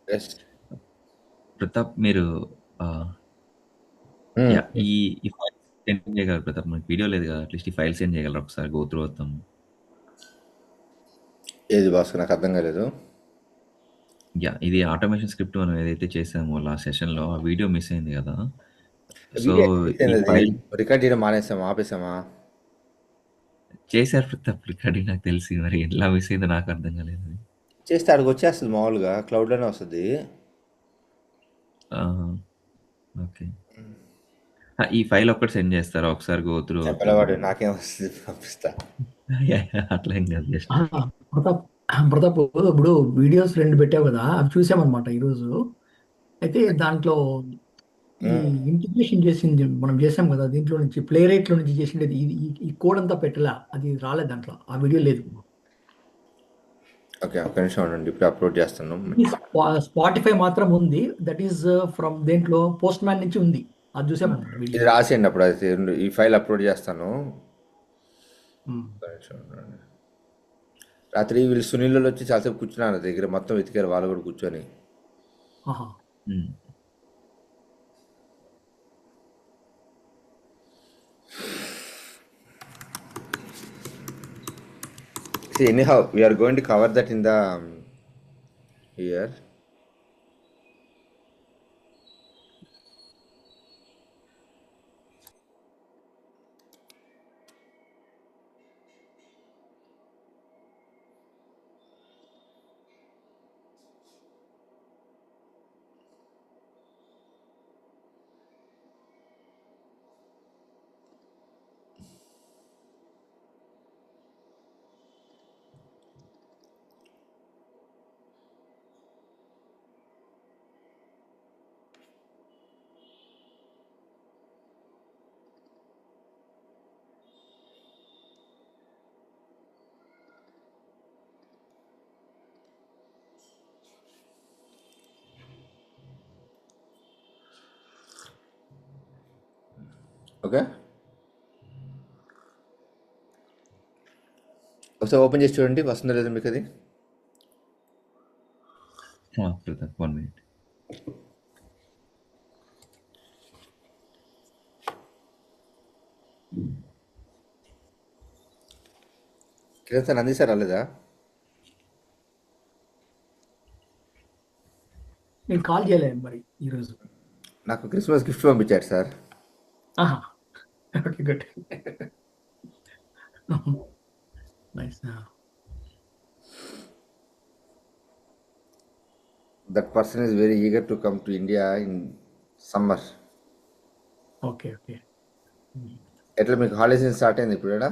Yes. Pratap మీరు ఆహ్, హ్మ్. యాహ్! ఈ ఫైల్స్ సెండ్ చేయగలరా ప్రతాప్? మనకి వీడియో లేదు కదా! అట్‌లీస్ట్ ఈ ఫైల్ సెండ్ చేయగలరా ఒకసారి గో త్రూ అవుతాం. ఏది భాస్కర్ నాకు అర్థం కాలేదు. యాహ్! ఇది ఆటోమేషన్ స్క్రిప్ట్ మనం ఏదైతే చేసామో లాస్ట్ సెషన్‌లో ఆ వీడియో మిస్ అయింది కదా! సో, వీడియో ఎక్కడ మిస్ ఈ అయింది అది? ఫైల్ రికార్డ్ చేయడం మానేసామా? ఆపేసామా? చేశారు ప్రతాప్ రికార్డింగ్ నాకు తెలిసి. మరి ఎలా మిస్ అయిందో నాకు అర్థం కాలేదది. చేస్తే ఆడికి వచ్చేస్తది మామూలుగా. క్లౌడ్‌లోనే వస్తది. ఆహా! ఓకే. ఈ ఫైల్ ఒక్కటి సెండ్ చేస్తారా? ఒకసారి గో త్రూ అవుతాం. చెప్పలేవాడు నాకేం వస్తది పంపిస్తా. యాహ్! యాహ్! అట్లేం కాదు జస్ట్. ఆ! ప్రతాప్ ప్రతాప్ ఇప్పుడు వీడియోస్ 2 పెట్టావు కదా! అవి చూసామన్నమాట ఈరోజు. అయితే దాంట్లో ఈ హ్మ్. ఇంటిగ్రేషన్ చేసింది మనం చేసాం కదా! దీంట్లో నుంచి ప్లే రైట్‌లో నుంచి చేసిండేది ఈ ఈ ఈ కోడ్ అంతా పెట్టలా. అది రాలేదు దాంట్లో. ఆ వీడియో లేదు. ఓకే. ఒక్క నిమిషం ఉండండి. ఇప్పుడే అప్‌లోడ్ చేస్తున్నాం. ఈ స్పాటిఫై మాత్రం ఉంది. దట్ ఈస్ ఫ్రమ్ దేంట్లో పోస్ట్ మ్యాన్ నుంచి ఉంది. అది చూసామన్నమాట వీడియో. ఇది రాసేయండి అప్పుడు అయితే ఈ ఫైల్ అప్‌లోడ్ చేస్తాను. హ్మ్. ఒక్క నిమిషం ఉండండి. రాత్రి వీళ్ళు సునీలోళ్ళు వచ్చి చాలాసేపు కూర్చున్నారు నా దగ్గర. మొత్తం వెతికారు వాళ్ళు కూడా కూర్చొని. ఆహా! హ్మ్. See, anyhow, we are going to cover that in the here. Okay. ఒకసారి ఓపెన్ చేసి చూడండి వస్తుందో లేదో మీకు అది. ప్రతాప్ 1 మినిట్. కిరణ్ సార్ అందిసారు రాలేదా? నేను కాల్ చేయలేదు మరి ఈరోజు. నాకు క్రిస్మస్ గిఫ్ట్ పంపించాడు సార్. ఆహా! ఓకే. గుడ్. నైస్. ఆ! That person is very eager to come to India in summer. Okay. Okay. హ్మ్. ఎట్లా మీకు హాలిడేస్ స్టార్ట్ అయింది ఇప్పుడు ఈడ?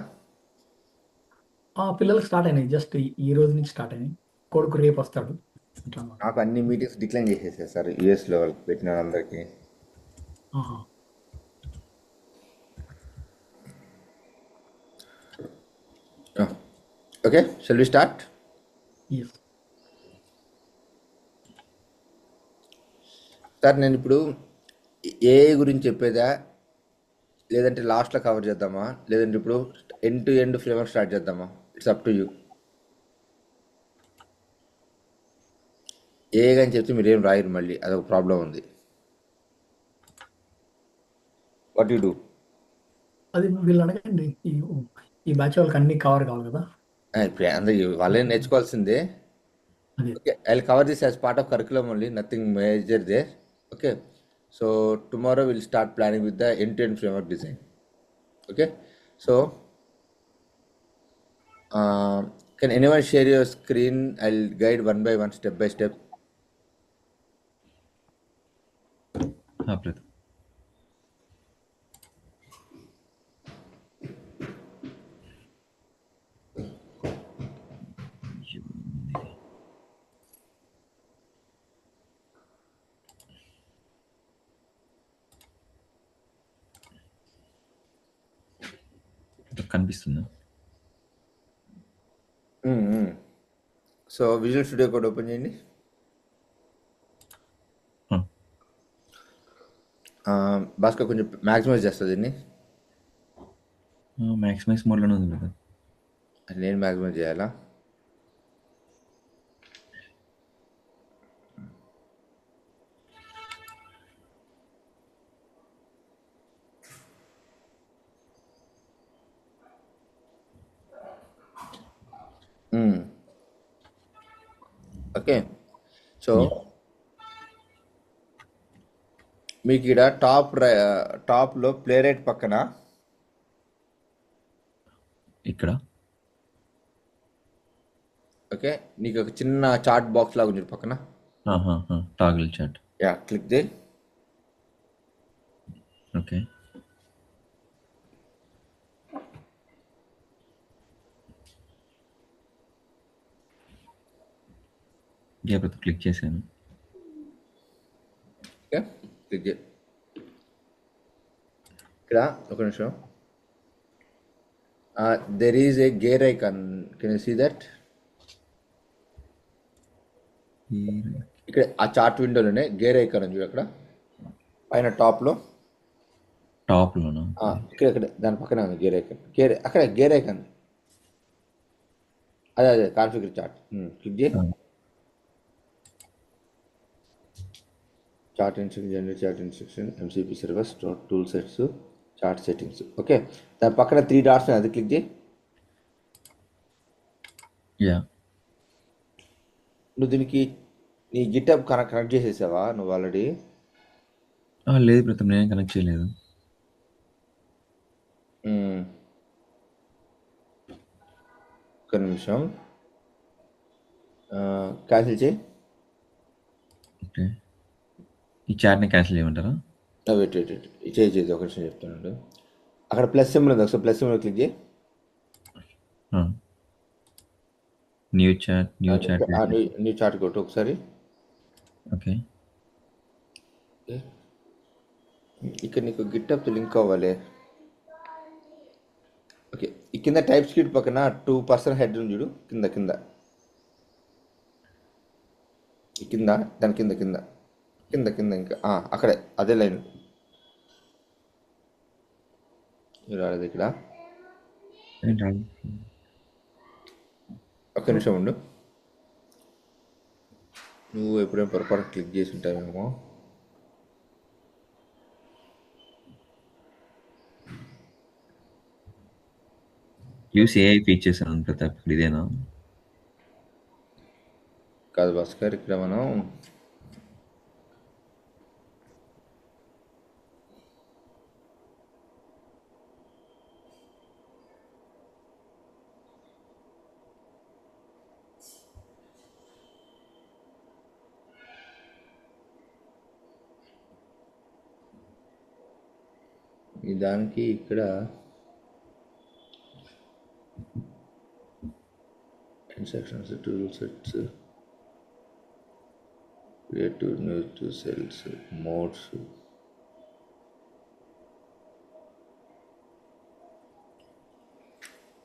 పిల్లలకి స్టార్ట్ అయినాయి. జస్ట్ ఈ రోజు నుంచి స్టార్ట్ అయినాయి. కొడుకు రేపొస్తాడు. అట్లా అన్నమాట. నాకు అన్ని మీటింగ్స్ డిక్లైన్ చేసేసారు సార్ యూఎస్లో వాళ్ళకి పెట్టిన వాళ్ళందరికీ. ఆహా! Okay, shall we start? Yes. Sir నేను ఇప్పుడు ఏఐ గురించి చెప్పేదా, లేదంటే లాస్ట్లో కవర్ చేద్దామా, లేదంటే ఇప్పుడు end to end framework start చేద్దామా? It's up to you. AI అని చెప్తే మీరు ఏం రాయరు, మళ్ళీ అదొక ప్రాబ్లం ఉంది. What you do? అది వీళ్ళని అడగండి. ఈ బ్యాచ్ వాళ్ళకి అన్నీ కవర్ కావాలి కదా! ఇప్పుడు అందరూ వాళ్ళే నేర్చుకోవాల్సిందే. అదే. Okay, I'll cover this as part of curriculum only, nothing major there. Okay, so tomorrow we'll start planning with the end-to-end framework design. Okay, so can anyone share your screen? I'll guide one by one, step by step. Pratap. కనిపిస్తుందా? So visual studio code open చేయండి. ఆ! భాస్కర్ కొంచెం maximise చేస్తుంది దీన్ని. Maximise మోడ్‌లోనే ఉంది ప్రతాప్. అది నేను maximise చేయాలా? ఓకే. సో యా మీకు ఇక్కడ టాప్లో ప్లే రైట్ పక్కన ఇక్కడ ఓకే, నీకు ఒక చిన్న చార్ట్ బాక్స్ లాగా ఉంది పక్కన. Toggle chat. యా, క్లిక్ దే. ఓకే. యా బ్రదర్ క్లిక్ చేశాను. ఓకే, క్లిక్ దే. ఇక్కడ ఒక నిమిషం, there is a gear icon, can you see that? ఇక్కడ ఆ చార్ట్ విండోలోనే గేర్ ఐకాన్ ఉంది చూడు, అక్కడ పైన టాప్లో. టాప్లోనా? ఇక్కడ దాని పక్కన ఉంది గేర్ ఐకాన్. అక్కడ గేర్ ఐకాన్, అదే కాన్ఫిగర్ చార్ట్. క్లిక్ చేయి. Chart instruction, general chart instruction, MCP servers, tool sets, chart settings. Okay, దాని పక్కన 3 డాట్స్ అది క్లిక్ చేయి. యా నువ్వు దీనికి నీ గిటప్ కనెక్ట్ చేసేసావా నువ్వు ఆల్రెడీ? లేదు బ్రదర్, నేనేం కనెక్ట్ చేయలేదు. ఒక నిమిషం, క్యాన్సిల్ చేయి. ఓకే, ఈ చాట్ని క్యాన్సిల్ చేయమంటారా? వెయిట్ చేయి, ఒక నిమిషం చెప్తాను. అక్కడ ప్లస్ సింబల్ ఉంది, ఒకసారి ప్లస్ సింబల్ క్లిక్ చేయి. న్యూ చాట్ నీ చార్ట్ కొట్టు ఒకసారి. ఓకే. ఇక్కడ నీకు గిటప్ లింక్ అవ్వాలి. ఓకే, ఈ కింద టైప్ స్క్రిప్ట్ పక్కన 2% హెడ్ ఉంది చూడు, కింద ఈ కింద, దాని కింద ఇంకా అక్కడే అదే లైన్ రాలేదు ఇక్కడ. ఒక్క నిమిషం ఉండు, నువ్వు ఎప్పుడైనా పొరపాటు క్లిక్ చేసి ఉంటావేమో. యూస్ ఏఐ ఫీచర్స్ అని ప్రతాప్, ఇదేనా? కాదు భాస్కర్, ఇక్కడ మనం ఈ దానికి ఇక్కడ instructions, tool sets, creative new cells, modes.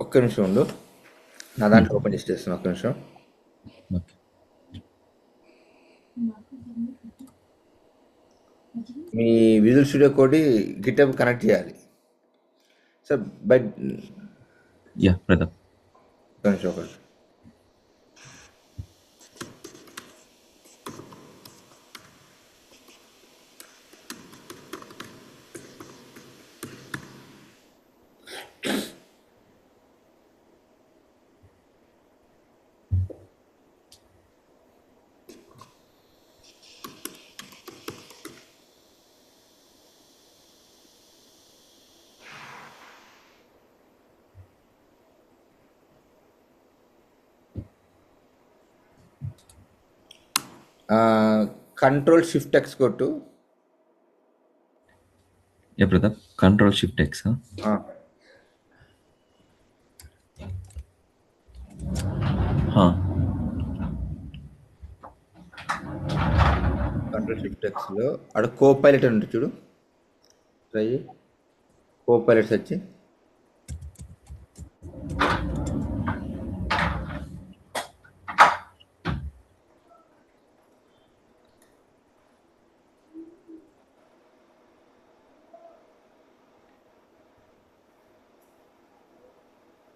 ఒక్క నిమిషం ఉండు, నా దాంట్లో ఓపెన్ చేసి చేస్తాను. ఒక్క నిమిషం. ఓకే. మీ visual studio code GitHub connect చేయాలి సార్. But yeah Pratap. ఒక్క నిమిషం, ఒకటి కంట్రోల్ షిఫ్ట్ ఎక్స్ కొట్టు. Yeah Pratap, control shift X. Control shift ఎక్స్లో అక్కడ కో పైలట్ అని ఉంటుంది చూడు, ట్రై కో పైలట్స్ వచ్చి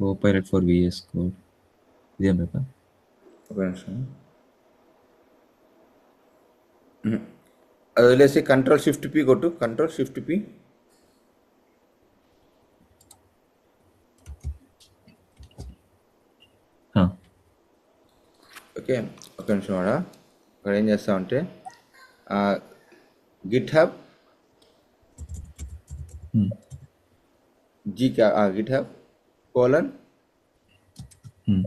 Copilot for VS Code. ఇదేం ప్రతాప్? ఒక నిమిషం, అది వదిలేసి కంట్రోల్ షిఫ్ట్ పి కొట్టు. Control shift P. Okay, okay, ఒక నిమిషం ఆడ. ఇక్కడ ఏం చేస్తామంటే GitHub um, GitHub colon um,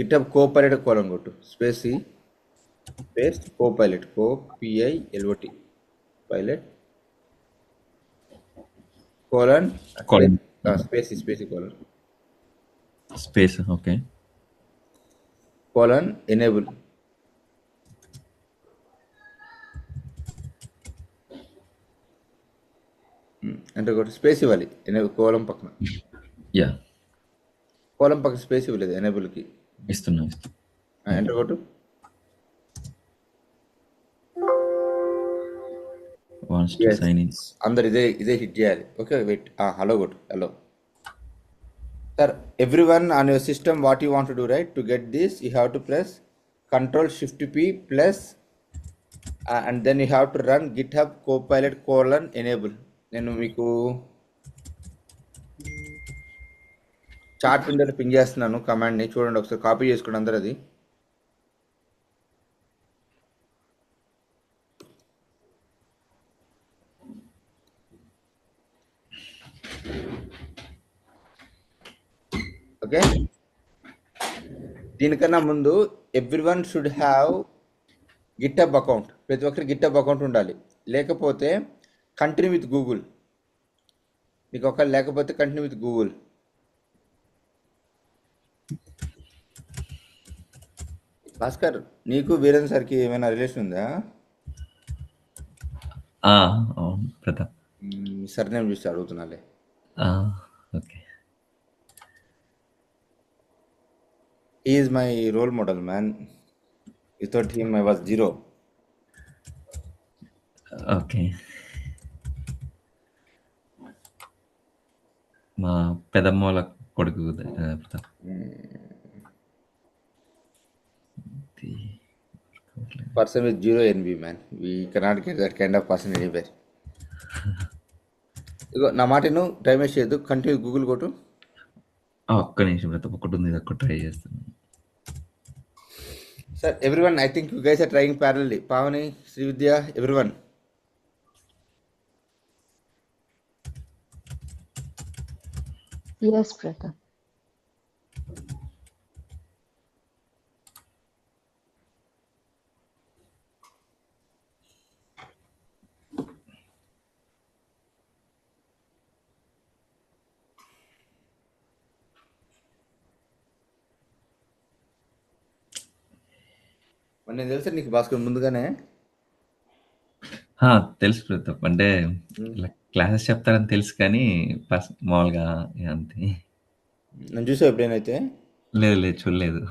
GitHub Copilot colon కొట్టు space space copilot copilot pilot colon column space colon space. Okay. Colon enable అంటే ఒకటి స్పేస్ ఇవ్వాలి కోలం పక్కన. యా, కోలం పక్కన స్పేస్ ఇవ్వలేదు ఎనేబుల్కి. ఇస్తున్నా. ఎంటర్ కొట్టు. Wants to Yes. Sign in. అందరు ఇదే హిట్ చేయాలి. ఓకే వెయిట్, హలో కొట్టు. Hello sir, every one on your system what you want to do right to get this you have to press control shift P plus and then you have to run GitHub Copilot colon enable. నేను మీకు chart విండోలో ping చేస్తున్నాను కమాండ్ని, చూడండి ఒకసారి, copy చేసుకోండి అందరు అది. Okay, దీనికన్నా ముందు every one should have GitHub account. ప్రతి ఒక్కరికి గిట్హబ్ అకౌంట్ ఉండాలి. లేకపోతే కంటిన్యూ విత్ గూగుల్. నీకు ఒకవేళ లేకపోతే కంటిన్యూ విత్ గూగుల్. భాస్కర్, నీకు వీరేంద్ర సార్కి ఏమైనా రిలేషన్ ఉందా? అవును ప్రతాప్. సర్నేమ్ చూసి అడుగుతున్నాలే. Okay. He is my role model man. Without him I was zero. Okay. మా పెదమ్మ వాళ్ళ కొడుకు Pratap. Person with zero NB man. We cannot get that kind of person anywhere. Ego నా మాటను టైం వేస్ట్ చేయొద్దు, కంటిన్యూ గూగుల్ కొట్టు. ఒక్క నిమిషం ప్రతాప్, ఒకటి ఉంది, ఇది ఒక్కటి ట్రై చేస్తున్నాను. Sir every one, I think you guys are trying parallelly. Pavani, Srividya, every one. Yes, Pratap. మరి నేను తెలుసా నీకు భాస్కర్ ముందుగానే. తెలుసు ప్రతాప్, అంటే ఇలా క్లాసెస్ చెప్తారని తెలుసు కానీ మామూలుగా అంతే. నన్ను చూసావు ఎప్పుడైనా? లేదు లేదు, చూడలేదు.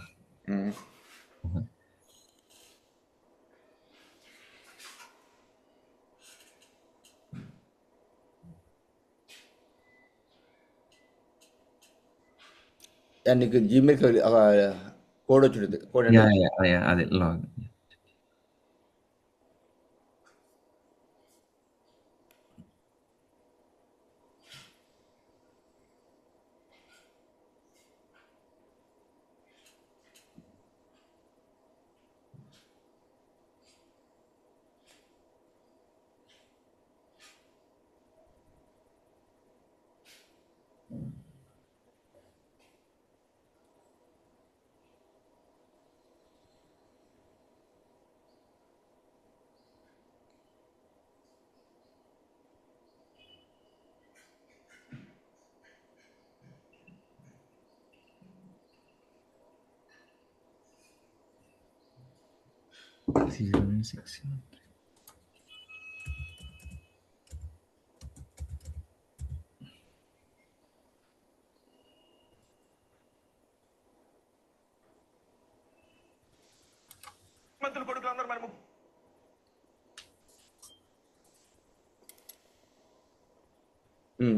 నీకు జీమెయిల్ కోడ్ వచ్చి కోడ్ యా అంటే యా యా, అదే లాగ్.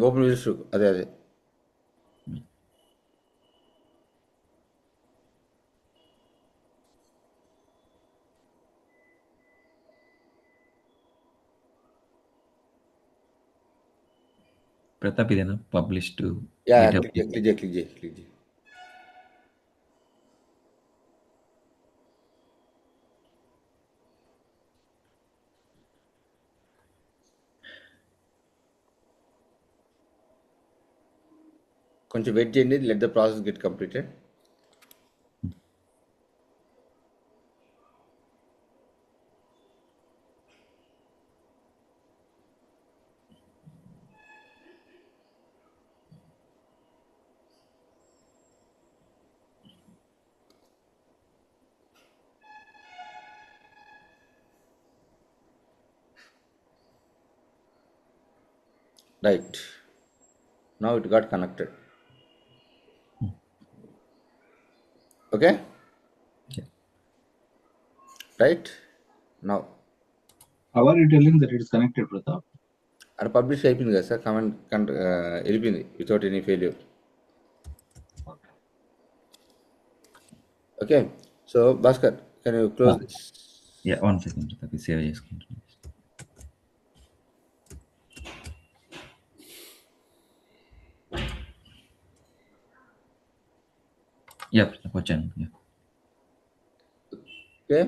ఓపెన్ చేసు. అదే అదే ప్రతాప్, ఇదేనా publish to yeah, get-up? Click చేయి. కొంచెం వెయిట్ చేయండి, let the process get completed. Right. Now it got connected. Okay. Yeah. Right. Now How are you telling that it is connected, Pratap? అది publish అయిపోయింది కదా సార్, కమెంట్ వెళ్ళిపోయింది without any failure. Okay, so Bhaskar can you close this? Yeah 1 second Pratap, save చేసుకుంటున్నాను. Yeah Pratap వచ్చాను. Yeah okay,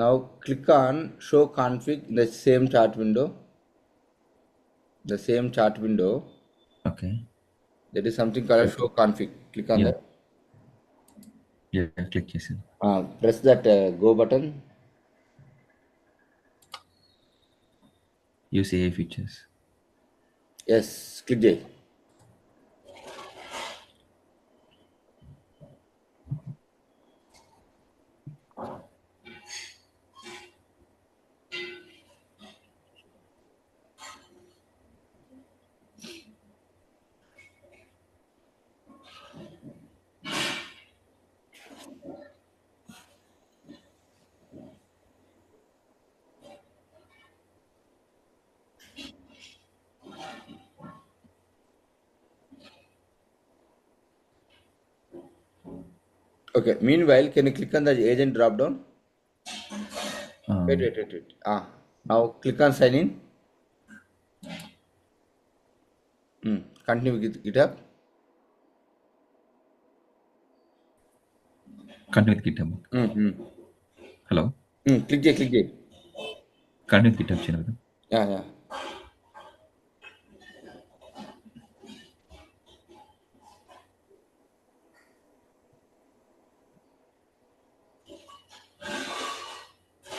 now click on show config the same chart window. Okay. That is something called show config. Click on yeah that. Yeah click చేశాను. Press that go button. Use AI features. Yes, క్లిక్ చేయి. Okay, meanwhile, can you click on the agent drop down? Wait. Now click on sign in. Continue with GitHub. Continue with GitHub. Hello, Click చేయి. Continue with GitHub చేయను కదా. Yeah.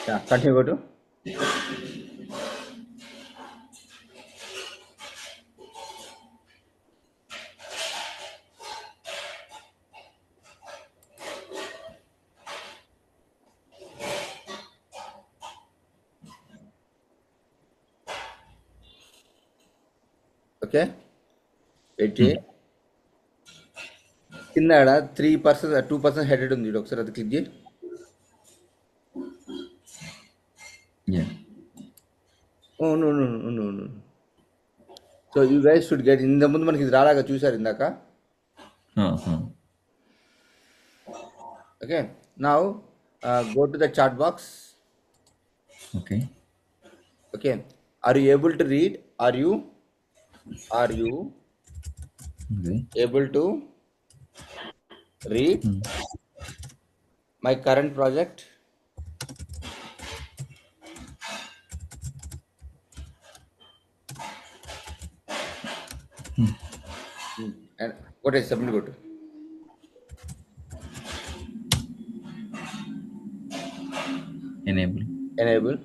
Yeah, continue go to. Okay, wait చేయి. కింద 3% 2% headed ఉంది, ఒకసారి అది click చేయి. Yeah No. So you guys should get. ఇంత ముందు మనకి ఇది రాలాగా చూసారు ఇందాక. Okay, now go to the chat box. Okay. Are you able to read? Are you okay. Able to read my current project? And what is submit? Go to enable. enable.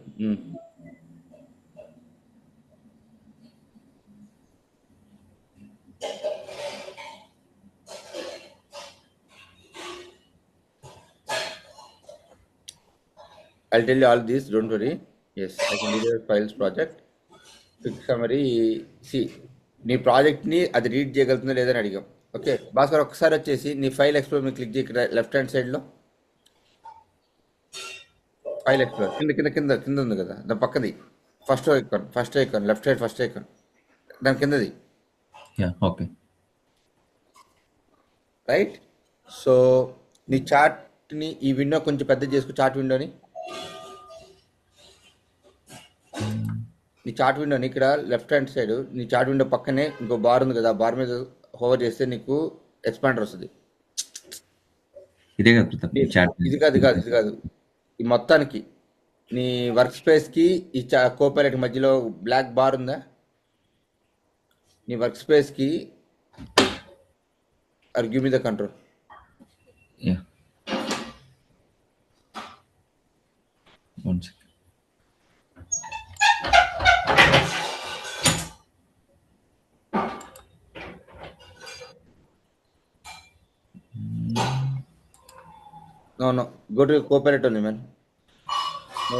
I'll tell you all this, don't worry. Yes, I can read your files project. Quick summary. See, నీ ప్రాజెక్ట్ని అది read చేయగలుగుతుందా లేదని అడిగాం. Okay Bhaskar, ఒకసారి వచ్చేసి నీ file explore మీద click చేయి. లెఫ్ట్ హ్యాండ్ సైడ్లో ఫైల్ ఎక్స్ప్లోర్ కింద ఉంది కదా, దాని పక్కది first icon left side first icon, దాని కిందది. Yeah okay. రైట్. సో నీ చార్ట్ని ఈ విండో కొంచెం పెద్ద చేసుకో. చార్ట్ విండోని ఇక్కడ లెఫ్ట్ హ్యాండ్ సైడ్ నీ చార్ట్ విండో పక్కనే ఇంకో బార్ ఉంది కదా, బార్ మీద హోవర్ చేస్తే నీకు ఎక్స్పాండర్ వస్తుంది. ఇదే కదా ప్రతాప్ చాట్? ఇది కాదు. ఈ మొత్తానికి నీ వర్క్ స్పేస్కి ఈ కోపైలట్ మధ్యలో బ్లాక్ బార్ ఉందా? నీ work స్పేస్కి or give me the control. Yeah. 1 second. No. Go to Copilot only, man. No.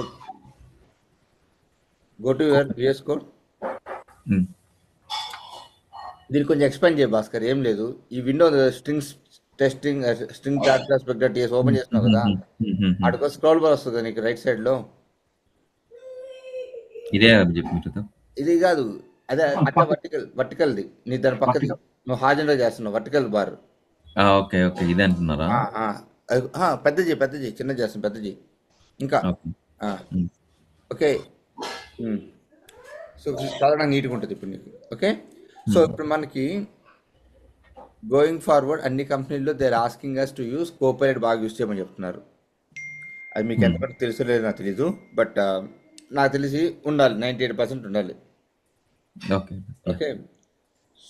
Go to your VS Code. Hmm. దీన్ని కొంచెం ఎక్స్పాండ్ చేయ భాస్కర్. ఏం లేదు, ఈ window strings testing string chart class TS open చేస్తున్నావు కదా, అటుకో స్క్రోల్ బార్ వస్తుంది నీకు రైట్ సైడ్ లో. ఇదే చెప్పి ప్రతాప్. ఇది కాదు, అదే అట్లా వర్టికల్ది నీ దాని పక్కది నువ్వు హాజెండర్ చేస్తున్నావు వర్టికల్ బార్. ఓకే ఓకే, ఇదే అంటున్నారా? పెద్ద చేయి చిన్న చేస్తాను, పెద్ద చేయి ఇంకా. ఓకే. ఓకే, సో చాలా నీట్గా ఉంటుంది ఇప్పుడు నీకు. ఓకే, సో ఇప్పుడు మనకి గోయింగ్ ఫార్వర్డ్ అన్ని కంపెనీల్లో they are asking us to use Copilot బాగా యూస్ చేయమని చెప్తున్నారు. అది మీకు ఎంతవరకు తెలుసో లేదో నాకు తెలీదు, బట్ నాకు తెలిసి ఉండాలి, 98% ఉండాలి. ఓకే ఓకే,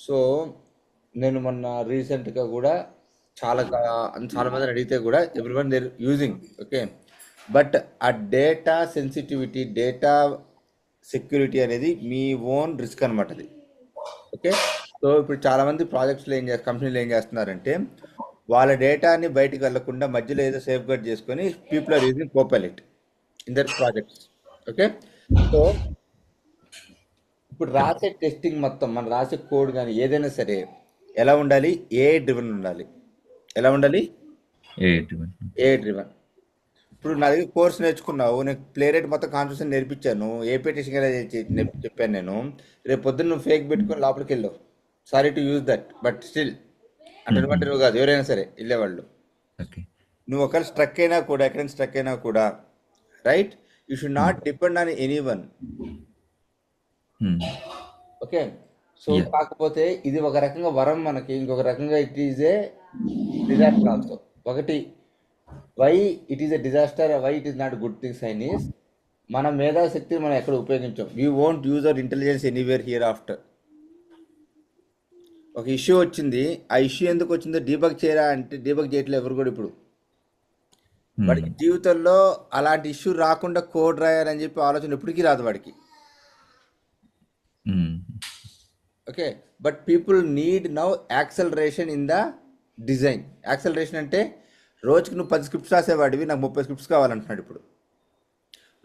సో నేను మొన్న రీసెంట్గా కూడా చాలా మందిని అడిగితే కూడా everyone they're using. Okay, but ఆ డేటా సెన్సిటివిటీ, డేటా సెక్యూరిటీ అనేది మీ ఓన్ రిస్క్ అనమాట అది. ఓకే, సో ఇప్పుడు చాలామంది ప్రాజెక్ట్స్లో కంపెనీలు ఏం చేస్తున్నారంటే వాళ్ళ డేటాని బయటకు వెళ్లకుండా మధ్యలో ఏదో సేఫ్ గార్డ్ చేసుకొని people are using Copilot in their projects. Okay, so ఇప్పుడు రాసే టెస్టింగ్ మొత్తం, మనం రాసే కోడ్ కానీ ఏదైనా సరే ఎలా ఉండాలి? ఏఐ డ్రివెన్ ఉండాలి. ఎలా ఉండాలి? AI driven. ఇప్పుడు నా దగ్గర కోర్స్ నేర్చుకున్నావు, నేను ప్లే రేట్ మొత్తం కాన్ఫిగరేషన్ నేర్పించాను, ఏపీ టెస్టింగ్ ఎలా చెప్పాను నేను. రేపు పొద్దున్న నువ్వు ఫేక్ పెట్టుకొని లోపలికి వెళ్ళావు, sorry to use that, but still అంటే నువ్వు కాదు, ఎవరైనా సరే వెళ్ళేవాళ్ళు. నువ్వు ఒకవేళ స్ట్రక్ అయినా కూడా, ఎక్కడైనా స్ట్రక్ అయినా కూడా, right, you should not depend on any one. Okay, so కాకపోతే ఇది ఒక రకంగా వరం మనకి, ఇంకొక రకంగా it is a disaster also. ఒకటి, why it is a disaster, why it is not good thing sign is మన మేధాశక్తిని మనం ఎక్కడ ఉపయోగించాం. We won't use our intelligence anywhere hereafter. ఒక ఇష్యూ వచ్చింది, ఆ ఇష్యూ ఎందుకు వచ్చిందో డీబగ్ చేయరా అంటే డీబగ్ చేయట్లేదు ఎవరు కూడా ఇప్పుడు. వాడికి జీవితంలో అలాంటి ఇష్యూ రాకుండా కోడ్ రాయాలని చెప్పి ఆలోచన ఎప్పటికీ రాదు వాడికి. Okay, but people need now acceleration in the design. Acceleration అంటే రోజుకి నువ్వు 10 స్క్రిప్ట్స్ రాసేవాడివి, నాకు 30 స్క్రిప్ట్స్ కావాలంటున్నాడు ఇప్పుడు.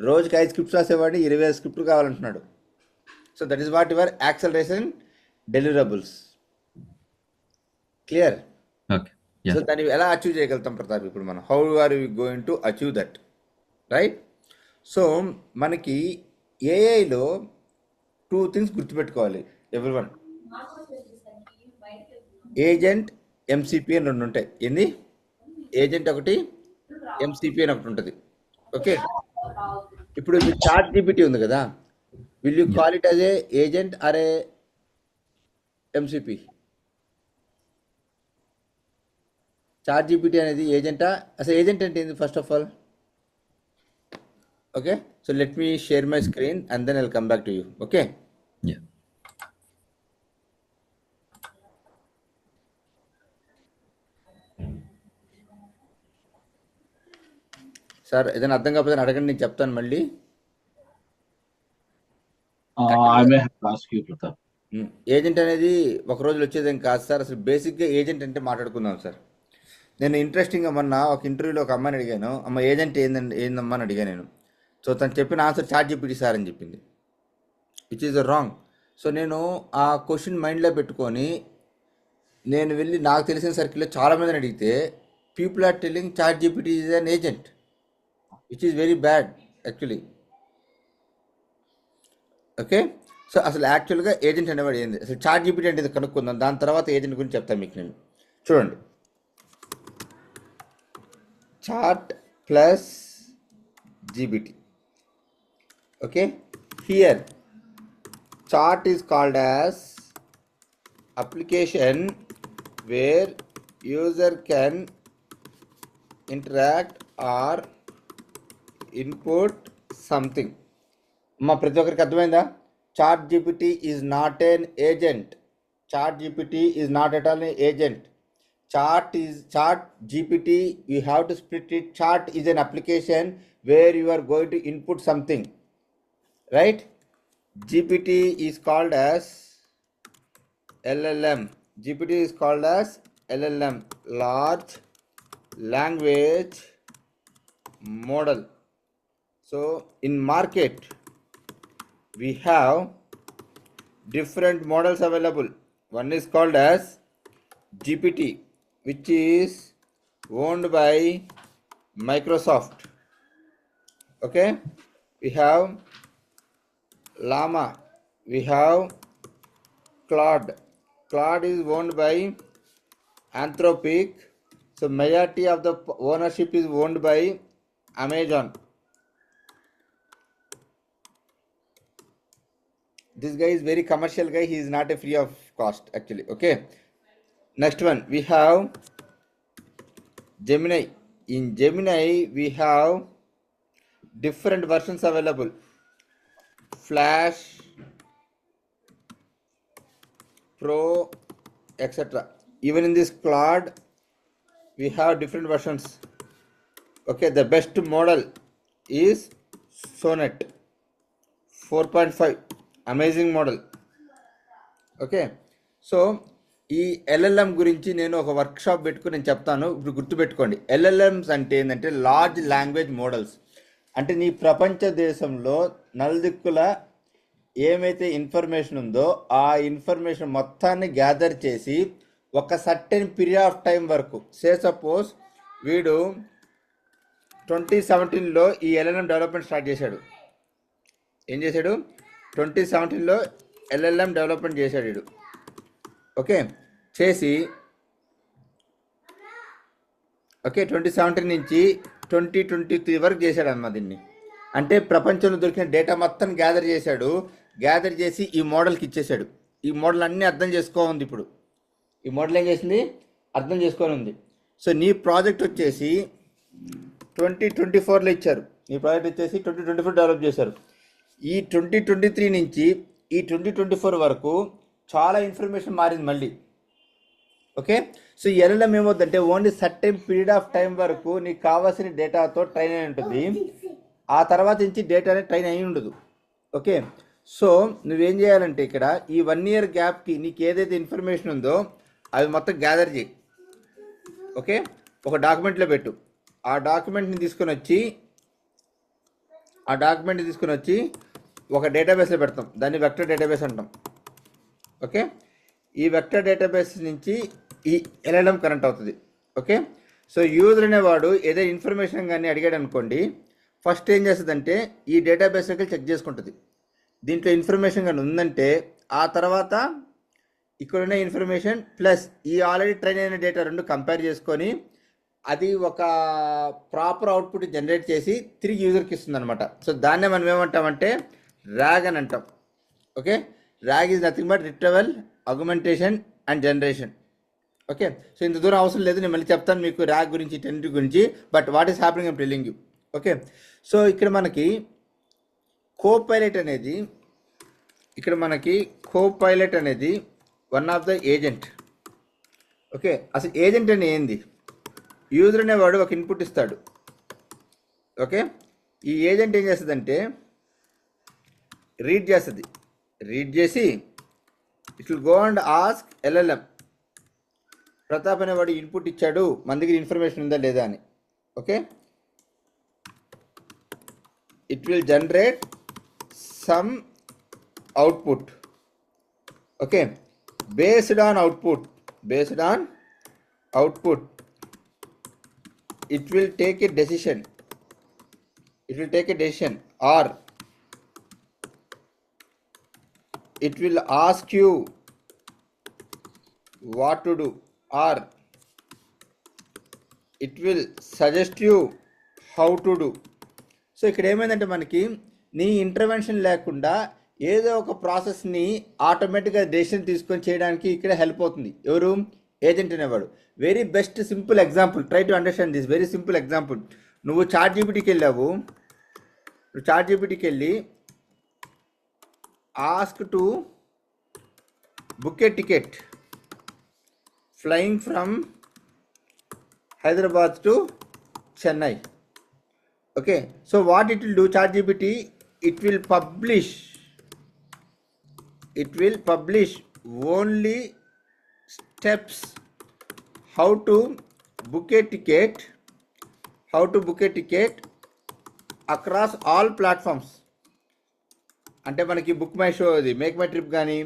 రోజుకి 5 స్క్రిప్ట్స్ రాసేవాడి 25 స్క్రిప్ట్లు కావాలంటున్నాడు. So that is what your acceleration deliverables. Clear? So దాన్ని ఎలా అచీవ్ చేయగలుగుతాం ప్రతాప్ ఇప్పుడు మనం? How are you going to achieve that, right? So మనకి ఏఐలో 2 థింగ్స్ గుర్తుపెట్టుకోవాలి ఎవ్రీవన్. ఏజెంట్, ఎంసిపి అని 2 ఉంటాయి. ఏంది? ఏజెంట్ ఒకటి, ఎంసిపి అని ఒకటి ఉంటుంది. ఓకే, ఇప్పుడు చాట్ జీపీటీ ఉంది కదా, will you call it as a agent or a MCP? Chat GPT అనేది ఏజెంటా? అసలు ఏజెంట్ అంటే ఏంది first of all? Okay, so let me share my screen and then I will come back to you. Okay, sir ఏదైనా అర్థం కాకపోతే అడగండి, నేను చెప్తాను మళ్ళీ. ఏజెంట్ అనేది ఒక రోజులో వచ్చేదేం కాదు సార్. అసలు బేసిక్గా ఏజెంట్ అంటే మాట్లాడుకుందాం సార్. నేను ఇంట్రెస్టింగ్గా మొన్న ఒక ఇంటర్వ్యూలో ఒక అమ్మాయిని అడిగాను, అమ్మ ఏజెంట్ ఏందమ్మా అని అడిగాను నేను. సో తను చెప్పిన ఆన్సర్ చాట్ జీపీటీ సార్ అని చెప్పింది, విచ్ ఈజ్ రాంగ్. సో నేను ఆ క్వశ్చన్ మైండ్లో పెట్టుకొని నేను వెళ్ళి నాకు తెలిసిన సర్కిల్లో చాలామందిని అడిగితే people are telling chat GPT is an agent, which is very bad actually. Okay, so అసలు యాక్చువల్గా ఏజెంట్ అనేవాడు ఏంది, అసలు చాట్ జీపీటీ అంటే కనుక్కుందాం, దాని తర్వాత ఏజెంట్ గురించి చెప్తాను మీకు నేను. చూడండి, chat plus GPT. Okay, here chat is called as application where user can interact or input something. మా ప్రతి ఒక్కరికి అర్థమైందా? Chat GPT is not an agent. Chat GPT is not at all an agent. Chat GPT, you have to split it. Chat is an application where you are going to input something, right? GPT is called as LLM. GPT is called as LLM, large language model. So in market we have different models available. One is called as GPT, which is owned by Microsoft. Okay, we have Llama, we have Claude. Claude is owned by Anthropic. So majority of the ownership is owned by Amazon. This guy is very commercial guy. He is not a free of cost actually. Okay. Next one we have Gemini. In Gemini we have different versions available. Flash, Pro, etc. Even in this Claude we have different versions. Okay, the best model is Sonnet 4.5, amazing model. Okay, so ఈ LLM గురించి నేను ఒక workshop పెట్టుకుని నేను చెప్తాను. ఇప్పుడు గుర్తుపెట్టుకోండి, LLMs అంటే ఏంటంటే లార్జ్ లాంగ్వేజ్ మోడల్స్. అంటే నీ ప్రపంచ దేశంలో నలుదిక్కుల ఏమైతే ఇన్ఫర్మేషన్ ఉందో ఆ ఇన్ఫర్మేషన్ మొత్తాన్ని గ్యాదర్ చేసి ఒక సర్టెన్ పీరియడ్ ఆఫ్ టైం వరకు, సపోజ్ వీడు 2017లో ఈ ఎల్ఎల్ఎం డెవలప్మెంట్ స్టార్ట్ చేశాడు. ఏం చేశాడు? 2017లో ఎల్ఎల్ఎం డెవలప్మెంట్ చేశాడు వీడు. ఓకే, చేసి 2017 నుంచి 2023 వరకు చేశాడు అన్నమాట దీన్ని. అంటే ప్రపంచంలో దొరికిన డేటా మొత్తం గ్యాదర్ చేశాడు. గ్యాదర్ చేసి ఈ మోడల్కి ఇచ్చేసాడు. ఈ మోడల్ అన్నీ అర్థం చేసుకోవాలి. ఇప్పుడు ఈ మోడల్ ఏం చేసింది? అర్థం చేసుకొని ఉంది. సో నీ ప్రాజెక్ట్ వచ్చేసి 2024లో ఇచ్చారు. ఈ ప్రాజెక్ట్ వచ్చేసి 2024 డెవలప్ చేశారు. ఈ 2023 నుంచి ఈ 2024 వరకు చాలా ఇన్ఫర్మేషన్ మారింది మళ్ళీ. ఓకే, సో ఈ ఎల్ఎల్ఎం ఏమవుతుందంటే only certain period of time వరకు నీకు కావాల్సిన డేటాతో ట్రైన్ అయి ఉంటుంది. ఆ తర్వాత నుంచి డేటా ట్రైన్ అయి ఉండదు. ఓకే, సో నువ్వేం చేయాలంటే ఇక్కడ ఈ 1 year గ్యాప్కి నీకు ఏదైతే ఇన్ఫర్మేషన్ ఉందో అవి మొత్తం గ్యాదర్ చేయి. ఓకే, ఒక డాక్యుమెంట్లో పెట్టు. ఆ డాక్యుమెంట్ని తీసుకొని వచ్చి ఒక డేటాబేస్లో పెడతాం. దాన్ని వెక్టర్ డేటాబేస్ అంటాం. ఓకే, ఈ వెక్టర్ డేటాబేస్ నుంచి ఈ ఎల్ఎల్ఎం కనెక్ట్ అవుతుంది. ఓకే, సో యూజర్ అనేవాడు ఏదైనా ఇన్ఫర్మేషన్ కానీ అడిగాడు అనుకోండి, ఫస్ట్ ఏం చేస్తుందంటే ఈ డేటాబేస్లోకి చెక్ చేసుకుంటుంది. దీంట్లో ఇన్ఫర్మేషన్ కానీ ఉందంటే ఆ తర్వాత ఇక్కడున్న ఇన్ఫర్మేషన్ ప్లస్ ఈ ఆల్రెడీ ట్రైన్ అయిన డేటా రెండు కంపేర్ చేసుకొని అది ఒక ప్రాపర్ అవుట్పుట్ జనరేట్ చేసి తిరిగి యూజర్కి ఇస్తుంది అనమాట. సో దాన్నే మనం ఏమంటామంటే RAG అని అంటాం. Okay, RAG is nothing but retrieval, augmentation and generation. Okay, so ఇంత దూరం అవసరం లేదు, నేను మళ్ళీ చెప్తాను మీకు RAG గురించి, టెన్నిటీ గురించి. But what is happening I'm telling you. Okay, so ఇక్కడ మనకి కోపైలట్ అనేది one of the agent. Okay, అసలు ఏజెంట్ అని ఏంది? యూజర్ అనేవాడు ఒక ఇన్పుట్ ఇస్తాడు. ఓకే, ఈ ఏజెంట్ ఏం చేస్తుందంటే రీడ్ చేసి it will go and ask LLM. Pratap అనేవాడు ఇన్పుట్ ఇచ్చాడు, మన దగ్గర ఇన్ఫర్మేషన్ ఉందా లేదా అని. Okay, it will generate some output. Okay, based on output it will take a decision or it will ask you what to do or it will suggest you how to do. So ఇక్కడ ఏమైందంటే మనకి నీ intervention లేకుండా ఏదో ఒక ప్రాసెస్ని ఆటోమేటిక్గా decision తీసుకొని చేయడానికి ఇక్కడ హెల్ప్ అవుతుంది. ఎవరు? ఏజెంట్ అనేవాడు. Very best simple example, try to understand this very simple example. నువ్వు చాట్ జీపీటీకి వెళ్ళావు, చాట్ జీపీటీకి వెళ్ళి ask to book A ticket flying from Hyderabad to Chennai. Okay, so what it will do, ChatGPT, it will publish only steps how to book a ticket across all platforms. అంటే మనకి book my show, అది make my trip కానీ,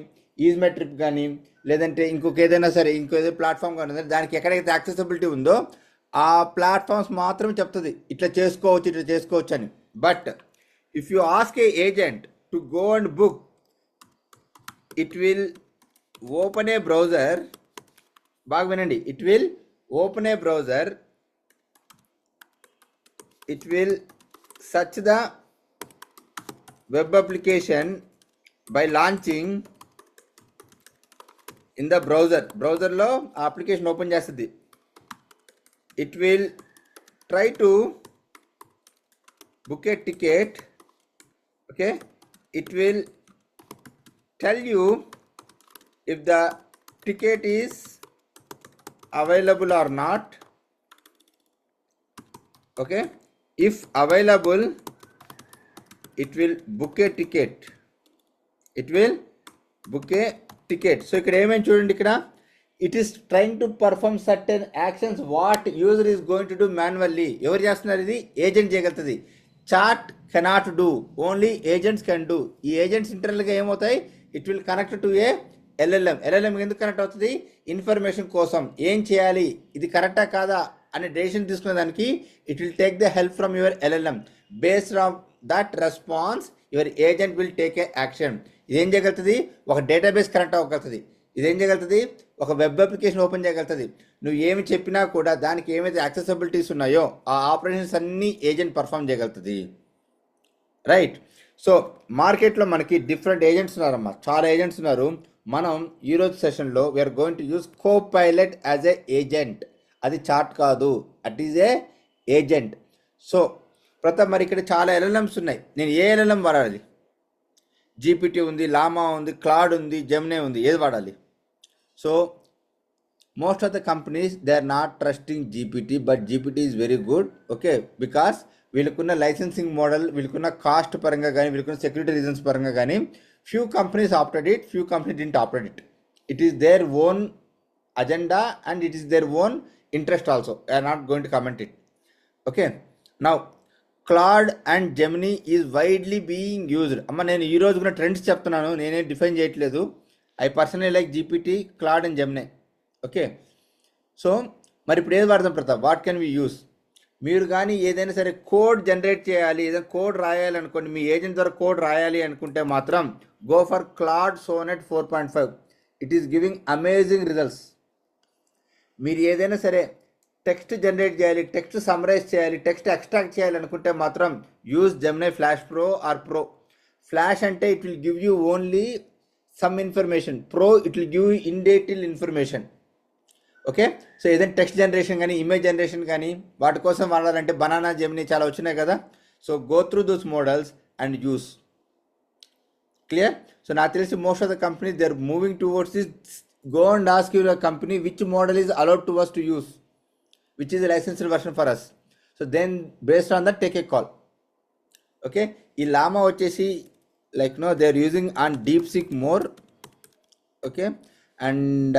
is my trip కానీ, లేదంటే ఇంకొక ఏదైనా సరే ఇంకో ప్లాట్ఫామ్ కానీ దానికి ఎక్కడైతే యాక్సెసిబిలిటీ ఉందో ఆ ప్లాట్ఫామ్స్ మాత్రం చెప్తుంది ఇట్లా చేసుకోవచ్చు అని. But if you ask a agent to go and book, it will open A browser. బాగా వినండి, it will open A browser, it will search the web application by launching in the browser లో ఆ application open చేస్తుంది. it will try to book a ticket. Okay, it will tell you if the ticket is available or not. Okay, if available, it will book a ticket. So ఇక్కడ ఏమేమి చూడండి, ఇక్కడ it is trying to perform certain actions what user is going to do manually. ఎవరు చేస్తున్నారు? ఇది agent చేయగలుగుతుంది. Chat cannot do, only agents can do. ఈ agents ఇంటర్నల్గా ఏమవుతాయి, it will connect to a LLM ఎందుకు కనెక్ట్ అవుతుంది? ఇన్ఫర్మేషన్ కోసం. ఏం చేయాలి, ఇది కరెక్టా కాదా అనే డెసిషన్ తీసుకునే దానికి it will take the help from your LLM. Based on that response your agent will take a action. ఇదేం చేయగలుగుతుంది? ఒక డేటాబేస్ కనెక్ట్ అవ్వగలుగుతుంది. ఇదేం చేయగలుగుతుంది? ఒక వెబ్ అప్లికేషన్ ఓపెన్ చేయగలుగుతుంది. నువ్వు ఏమి చెప్పినా కూడా దానికి ఏమైతే యాక్సెసిబిలిటీస్ ఉన్నాయో ఆ ఆపరేషన్స్ అన్నీ ఏజెంట్ పర్ఫామ్ చేయగలుగుతుంది. రైట్. సో మార్కెట్లో మనకి డిఫరెంట్ ఏజెంట్స్ ఉన్నారమ్మా, చాలా ఏజెంట్స్ ఉన్నారు. మనం ఈరోజు సెషన్లో we're going to use Copilot as a agent. అది చాట్ కాదు, it is a agent. So Pratap, మరి ఇక్కడ చాలా ఎల్ఎల్ఎంస్ ఉన్నాయి, నేను ఏ ఎల్ఎల్ఎం వాడాలి? జీపీటీ ఉంది, లామా ఉంది, క్లాడ్ ఉంది, జెమినీ ఉంది, ఏది వాడాలి? So most of the companies they are not trusting GPT, but GPT is very good. Okay, because వీళ్ళకున్న లైసెన్సింగ్ మోడల్, వీళ్ళకున్న కాస్ట్ పరంగా కానీ, వీళ్ళకున్న సెక్యూరిటీ రీజన్స్ పరంగా కానీ few companies opted it, few companies didn't opted it. It is their own agenda and it is their own interest also. I am not going to comment it. Okay, now Claude and Gemini is widely being used. అమ్మ నేను ఈ రోజు కూడా trends చెప్తున్నాను, నేనే define చేయట్లేదు. I personally like GPT, Claude and Gemini. Okay, so మరి ఇప్పుడు ఏది వాడదాం Pratap? What can we use? మీరు కానీ ఏదైనా సరే కోడ్ జనరేట్ చేయాలి, ఏదైనా కోడ్ రాయాలి అనుకోండి, మీ ఏజెంట్ ద్వారా కోడ్ రాయాలి అనుకుంటే మాత్రం go for Claude Sonnet 4.5. It is giving amazing results. మీరు ఏదైనా సరే టెక్స్ట్ జనరేట్ చేయాలి, టెక్స్ట్ సమ్మరైజ్ చేయాలి, టెక్స్ట్ ఎక్స్ట్రాక్ట్ చేయాలి అనుకుంటే మాత్రం use Gemini flash pro or pro. Flash అంటే it will give you only some information, pro it will give you in detail information. Okay, so ఏదైనా టెక్స్ట్ జనరేషన్ కానీ, image generation కానీ వాటి కోసం వాడాలంటే బనానా, జెమినీ చాలా వచ్చినాయి కదా. So go through those models and use. Clear? So నాకు తెలిసి most of the companies they are moving towards this. Go and ask your company which model is allowed to us to use, which is a licensed version for us. So then based on that take a call. Okay, ఈ లామా వచ్చేసి like no they are using on DeepSeek more. Okay, and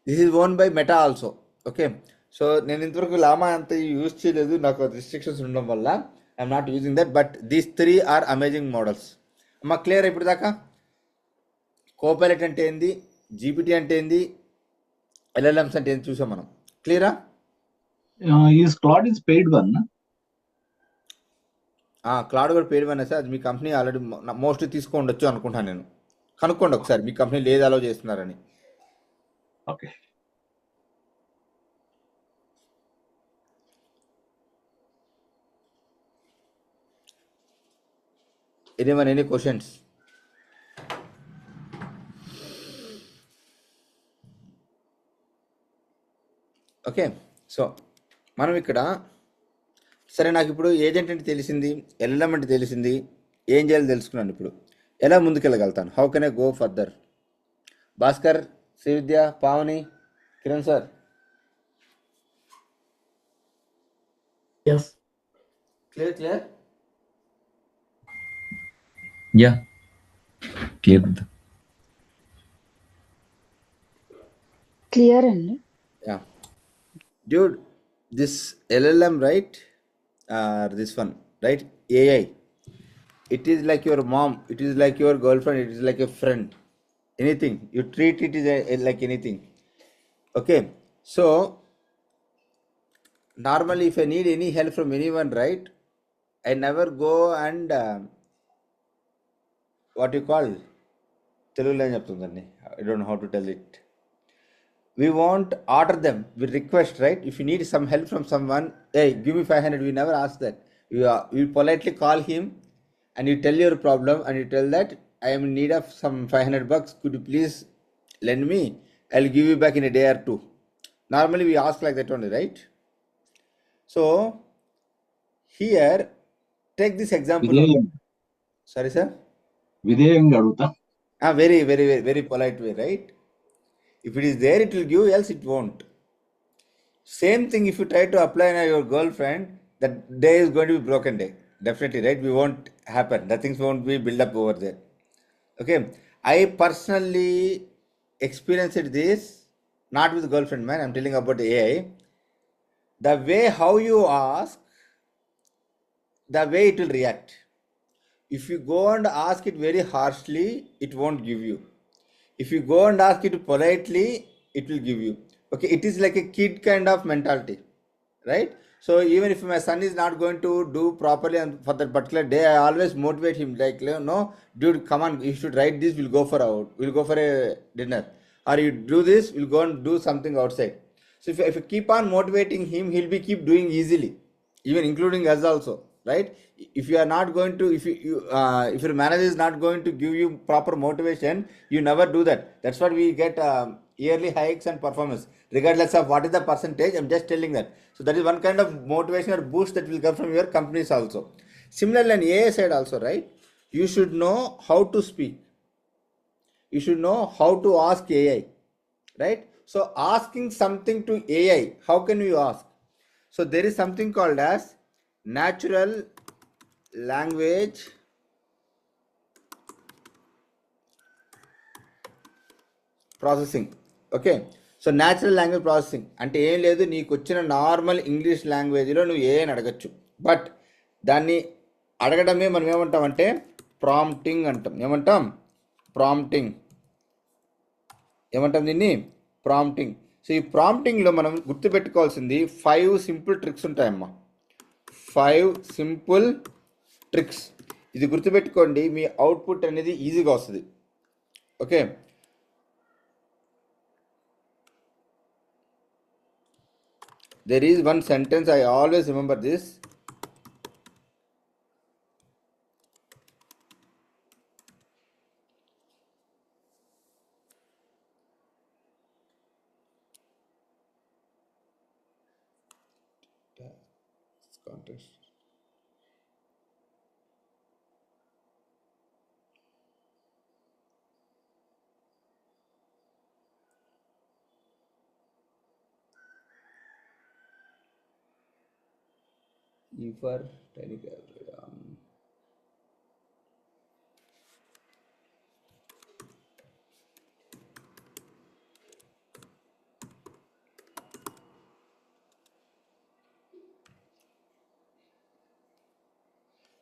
this is owned by Meta also. Okay, so నేను ఇంతవరకు లామా అంత use చేయలేదు, నాకు restrictions ఉండడం వల్ల I'm not using that. But these 3 are amazing models. అమ్మ క్లియర్ ఇప్పుడు దాకా? కోపైలట్ అంటే ఏంది, జీపీటీ అంటే ఏంది, ఎల్ఎల్ఎంస్ అంటే ఏంది చూసాం మనం. క్లియరా? Is Claude is paid one? Claude కూడా పేరు వన్ సార్. అది మీ కంపెనీ ఆల్రెడీ మోస్ట్లీ తీసుకోండొచ్చు అనుకుంటాను నేను. కనుక్కోండి ఒకసారి మీ కంపెనీ లేదు అలో చేస్తున్నారని. Okay. Anyone, any questions? Okay, so మనం ఇక్కడ సరే నాకు ఇప్పుడు ఏజెంట్ అంటే తెలిసింది, ఎల్ఎల్ఎం అంటే తెలిసింది, ఏం చేయాలో తెలుసుకున్నాను. ఇప్పుడు ఎలా ముందుకెళ్ళగలుగుతాను? How can I go further? Bhaskar, Srividya, Pavani, Kiran sir. Yes. Clear? Yeah clear. Clear అండి. Yeah. Dude, this LLM, right? This one, right? AI. It is like your mom. It is like your girlfriend. It is like a friend. Anything. You treat it is like anything. Okay. So, normally if I need any help from anyone, right? I never go and what you call తెలుగులో ఏం చెప్తుందండి, I don't know how to tell it. We won't order them, we request, right? If you need some help from someone, hey, give me 500, we never ask that. You politely call him and you tell your problem and you tell that I am in need of some 500 bucks, could you please lend me, I'll give you back in a day or two. Normally we ask like that only, right? So here, take this example only. విధేయం Sorry sir. విధేయంగా అడుగుతా. Very, very, very, very polite way, right? If it is there, it will give, else it won't. Same thing if you try to apply on your girlfriend, that day is going to be broken day. Definitely, right? We won't happen. The things won't be built up over there. Okay. I personally experienced this, not with girlfriend, man. I'm telling about AI. The way how you ask, the way it will react. If you go and ask it very harshly, it won't give you. If you go and ask it politely, it will give you. Okay, it is like a kid kind of mentality, right? So even if my son is not going to do properly and for that particular day, I always motivate him like, no, dude, come on, you should write this. We'll go for a dinner, or you do this. We'll go and do something outside. So if you keep on motivating him, he'll be keep doing easily, even including us also, right? If you are not going to, if your manager is not going to give you proper motivation, you never do that. That's what we get yearly hikes and performance regardless of what is the percentage. I'm just telling that. So that is one kind of motivation or boost that will come from your companies also. Similarly on AI side also, right? You should know how to speak, you should know how to ask AI, right? So asking something to AI, how can you ask? So there is something called as natural language processing. Okay, so natural language processing అంటే ఏం లేదు, నీకు వచ్చిన normal English లాంగ్వేజ్లో నువ్వు ఏం అడగచ్చు. But దాన్ని అడగడమే మనం ఏమంటామంటే ప్రాంప్టింగ్ అంటాం. ఏమంటాం దీన్ని? ప్రాంప్టింగ్. సో ఈ ప్రాంప్టింగ్లో మనం గుర్తుపెట్టుకోవాల్సింది 5 సింపుల్ ట్రిక్స్ ఉంటాయమ్మా. 5 simple tricks. ఇది గుర్తుపెట్టుకోండి, మీ అవుట్పుట్ అనేది ఈజీగా వస్తుంది. Okay, there is one sentence I always remember this. Context. E for tiny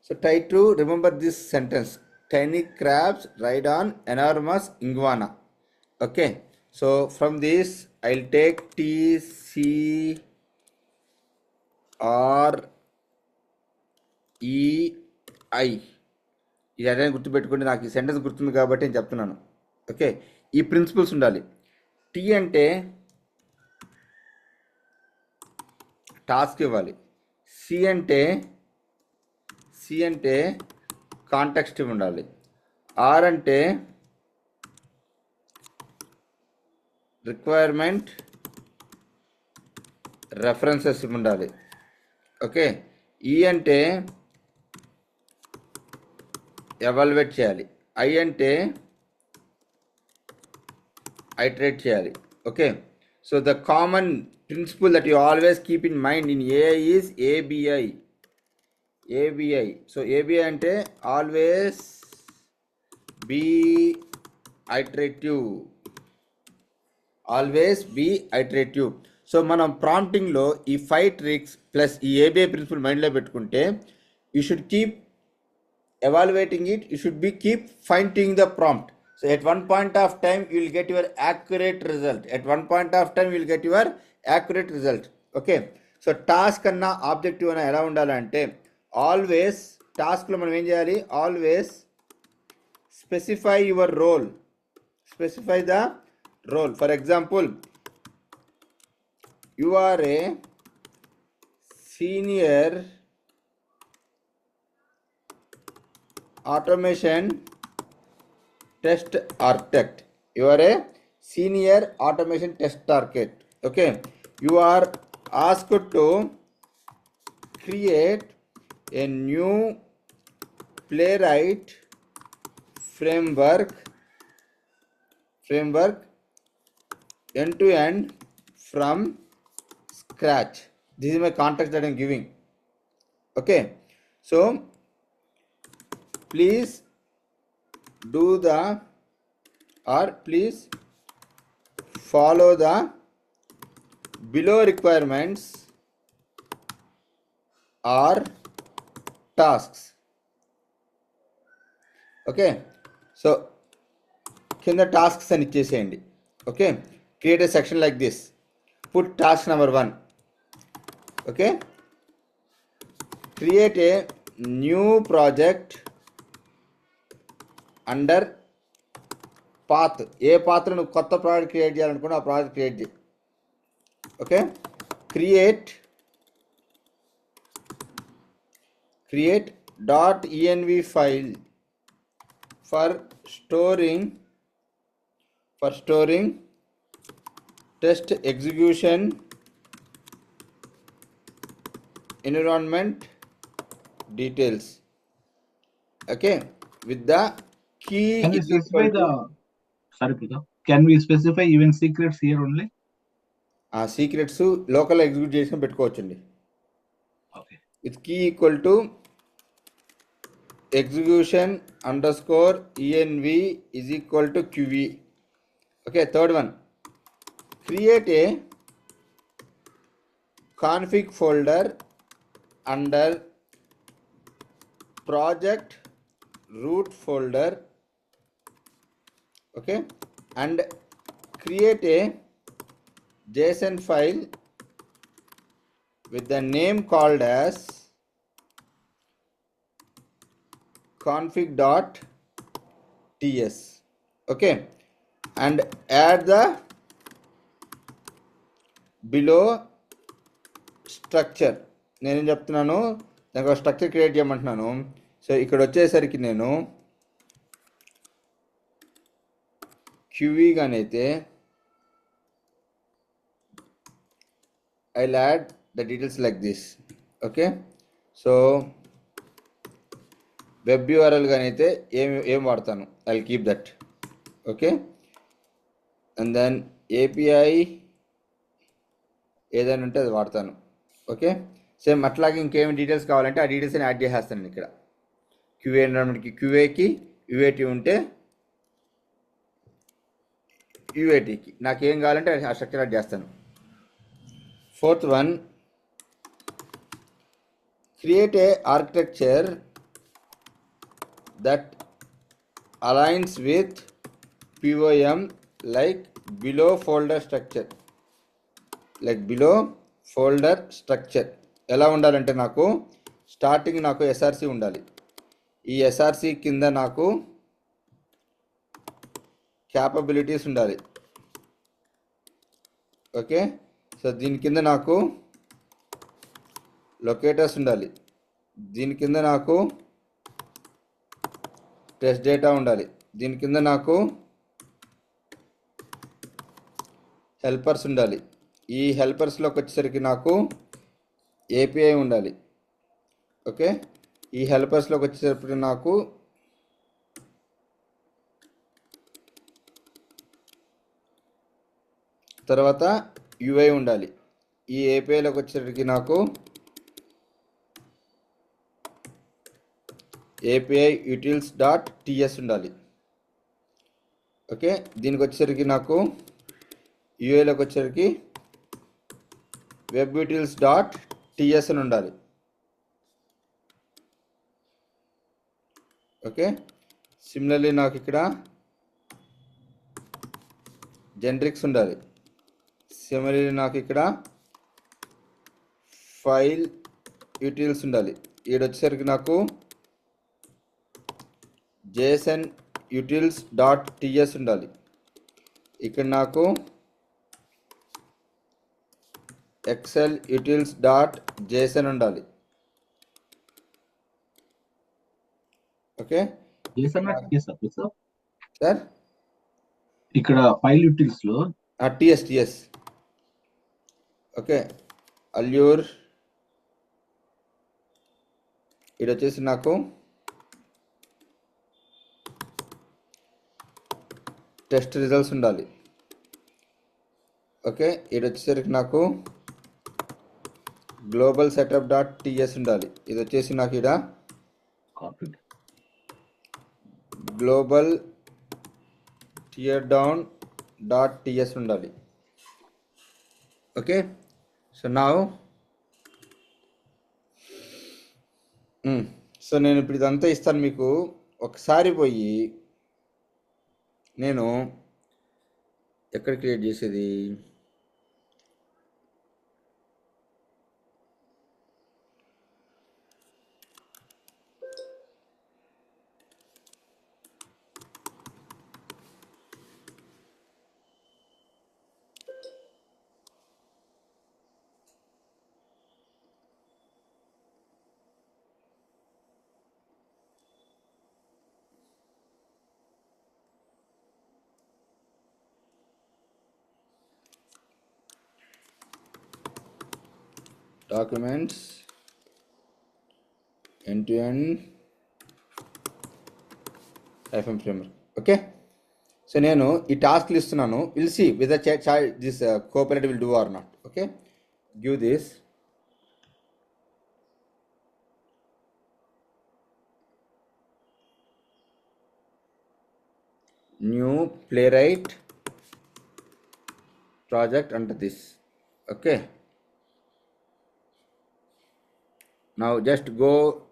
So try to remember this sentence. Tiny crabs ride on enormous iguana. Okay, so from this I'll take TCREI. ఇది అదే గుర్తుపెట్టుకోండి, నాకు ఈ sentence గుర్తుంది కాబట్టి నేను చెప్తున్నాను. Okay, ఈ ప్రిన్సిపల్స్ ఉండాలి. టీ అంటే టాస్క్ ఇవ్వాలి. సి అంటే కాంటెక్స్ట్ ఉండాలి. ఆర్ అంటే రిక్వైర్మెంట్ రెఫరెన్సెస్ ఉండాలి. ఓకే, ఈ అంటే ఎవాల్యుయేట్ చేయాలి. ఐ అంటే ఐటరేట్ చేయాలి. Okay, So the common principle that you always keep in mind in AI is ABI. ABI. So ABI ante always be iterative. Always be iterative. So మనం ప్రాంప్టింగ్లో ఈ 5 tricks plus ఈ ఏబిఐ principal మైండ్లో పెట్టుకుంటే you should keep evaluating it. You should be keep fine tuning the prompt. So at one point of time you will get your accurate result. At one point of time you will get your accurate result. Okay, so task అన్న objective అన్న ఎలా ఉండాలంటే always టాస్క్లో మనం ఏం చేయాలి, always specify your role. Specify the role. For example, you are a senior automation test architect. You are a senior automation test architect. Okay, you are asked to create a new playwright framework end to end from scratch. This is my context that I am giving. Okay, so please do the or please follow the below requirements or tasks. Okay, so కింద tasks అని ఇచ్చేసేయండి. Okay, create a section like this. Put task number 1. Okay, create a new project under path. ఏ పాత్ర నువ్వు కొత్త project create చేయాలనుకున్నా ఆ project create చేయి. Okay, create .env file for storing test execution environment details. Okay, with the key Can we is specify equal the to sorry, Pradha. Can we specify even secrets here only? ఆ secrets local execute చేసుకొని పెట్టుకోవచ్చండి. Okay. With key equal to execution underscore ENV is equal to QV. Okay, third one, create a config folder under project root folder. Okay, and create a JSON file with the name called as config.ts. Okay, and add the below structure. నేనేం చెప్తున్నాను, దానికి ఒక structure create చేయమంటున్నాను. So ఇక్కడ వచ్చేసరికి నేను క్యూవీగానైతే I add the details like this. Okay, so web URL గానైతే ఏం వాడతాను, I will keep that. Okay, and then API ఏదైనా ఉంటే అది వాడతాను. ఓకే, సేమ్ అట్లాగే ఇంకేమి డీటెయిల్స్ కావాలంటే ఆ డీటెయిల్స్ని యాడ్ చేసేస్తాను ఇక్కడ. క్యూఏ ఎన్విరాన్మెంట్కి క్యూఏకి, యూఏటీ ఉంటే యూఏటీకి, నాకేం కావాలంటే ఆ స్ట్రక్చర్ యాడ్ చేస్తాను. Fourth one, create A architecture that aligns with POM like below folder structure. ఎలా ఉండాలంటే నాకు స్టార్టింగ్ నాకు ఎస్ఆర్సి ఉండాలి. ఈ ఎస్ఆర్సి కింద నాకు క్యాపబిలిటీస్ ఉండాలి. ఓకే, సో దీని కింద నాకు లొకేటర్స్ ఉండాలి. దీని కింద నాకు టెస్ట్ డేటా ఉండాలి. దీని కింద నాకు హెల్పర్స్ ఉండాలి. ఈ హెల్పర్స్లోకి వచ్చేసరికి నాకు ఏపీఐ ఉండాలి. ఓకే, ఈ హెల్పర్స్లోకి వచ్చేసరికి నాకు తర్వాత యూఐ ఉండాలి. ఈ ఏపీఐలోకి వచ్చేసరికి నాకు ఏపీఐ యూటిల్స్ డాట్ టీఎస్ ఉండాలి. ఓకే, దీనికి వచ్చేసరికి నాకు యూఐలోకి వచ్చేసరికి వెబ్ యూటిల్స్ డాట్ టీఎస్ అని ఉండాలి. ఓకే, సిమిలర్లీ నాకు ఇక్కడ జెనరిక్స్ ఉండాలి. సిమిలర్లీ నాకు ఇక్కడ ఫైల్ యూటిల్స్ ఉండాలి. ఈడొచ్చేసరికి నాకు జేసన్ యూటిల్స్ డాట్ టీఎస్ ఉండాలి. ఇక్కడ నాకు ఎక్సెల్ యూటిల్స్ డాట్ జేసన్ ఉండాలి. Okay JSON TS sir sir, ఇక్కడ ఫైల్ యూటిల్స్ లో టిఎస్. ఓకే, అల్యూర్ ఇది వచ్చేసి నాకు టెస్ట్ రిజల్ట్స్ ఉండాలి. ఓకే, ఇది వచ్చేసరికి నాకు గ్లోబల్ సెటప్ డాట్ టీఎస్ ఉండాలి. ఇది వచ్చేసి నాకు ఇక్కడ config global tear down dot TS ఉండాలి. ఓకే, సో నా సో నేను ఇప్పుడు ఇదంతా ఇస్తాను మీకు. ఒకసారి పోయి నేను ఎక్కడ క్రియేట్ చేసేది, documents end-to-end FM framework. Okay, so నేను ఈ టాస్క్లు ఇస్తున్నాను. Will see with this cooperative will do or not. Okay, give this new Playwright project అంటే దిస్. ఓకే, నా just go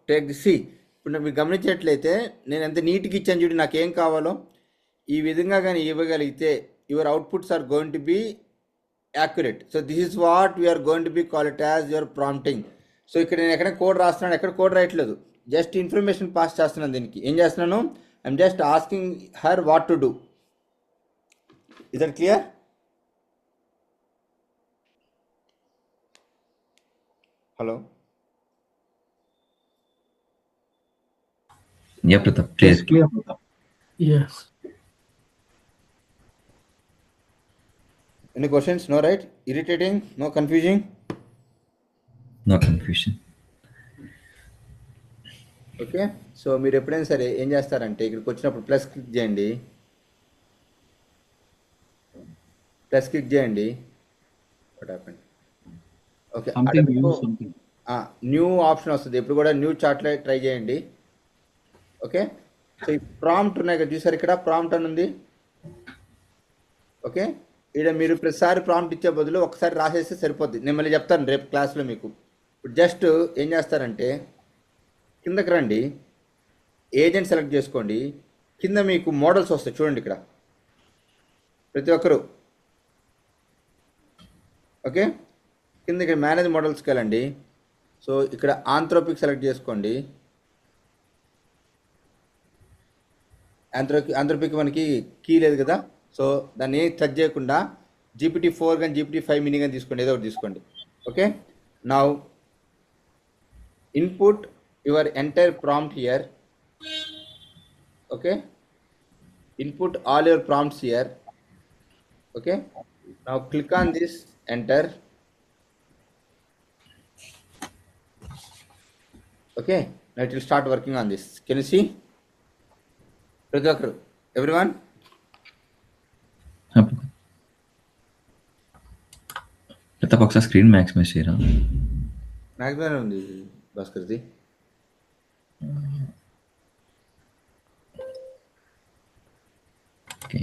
take the C. ఇప్పుడు మీరు గమనించినట్లయితే నేను ఎంత నీట్గా ఇచ్చాను చూడండి. నాకేం కావాలో ఈ విధంగా కానీ ఇవ్వగలిగితే your outputs are going to be accurate. So this is what we're going to be call it as your prompting. So ఇక్కడ నేను ఎక్కడ కోడ్ రాస్తున్నాను, ఎక్కడ కోడ్ రాయట్లేదు, జస్ట్ ఇన్ఫర్మేషన్ పాస్ చేస్తున్నాను. దీనికి ఏం చేస్తున్నాను, I'm just asking her what to do. Is that clear? Hello, yeah Pratap, clear. Clear Pratap. Yes. Any questions? No right? Irritating? No confusing? No confusion. Okay, so మీరు ఎప్పుడైనా సరే ఏం చేస్తారంటే ఇక్కడికి వచ్చినప్పుడు ప్లస్ క్లిక్ చేయండి. What happened? Okay, something use something new option వస్తుంది. ఎప్పుడు కూడా న్యూ చార్ట్లో ట్రై చేయండి. ఓకే, సో ఈ ప్రాంప్ట్ ఉన్నాయి కదా చూసారు, ఇక్కడ ప్రాంప్ట్ అని ఉంది. ఓకే, ఇక్కడ మీరు ప్రతిసారి ప్రాంప్ట్ ఇచ్చే బదులు ఒకసారి రాసేస్తే సరిపోద్ది. నేను మళ్ళీ చెప్తాను రేపు క్లాస్లో మీకు. ఇప్పుడు జస్ట్ ఏం చేస్తారంటే కిందకి రండి, ఏజెంట్ సెలెక్ట్ చేసుకోండి. కింద మీకు మోడల్స్ వస్తాయి చూడండి ఇక్కడ ప్రతి ఒక్కరు. ఓకే, కింద ఇక్కడ మేనేజ్ మోడల్స్కి వెళ్ళండి. సో ఇక్కడ ఆంథ్రోపిక్ సెలెక్ట్ చేసుకోండి. ఆంథ్రోపిక్ మనకి కీ లేదు కదా, సో దాన్ని టచ్ చేయకుండా GPT-4 కానీ GPT-5 మినీ కానీ తీసుకోండి, ఏదో ఒకటి తీసుకోండి. Okay, now input your entire prompt here. Okay, input all your prompts here. Okay, now click on this, enter. Okay, now it will start working on this. Can you see? ప్రతి ఒక్కరు, everyone. Pratap ఒకసారి screen maximise చేయరా? Maximum ఉంది భాస్కర్ది. Okay.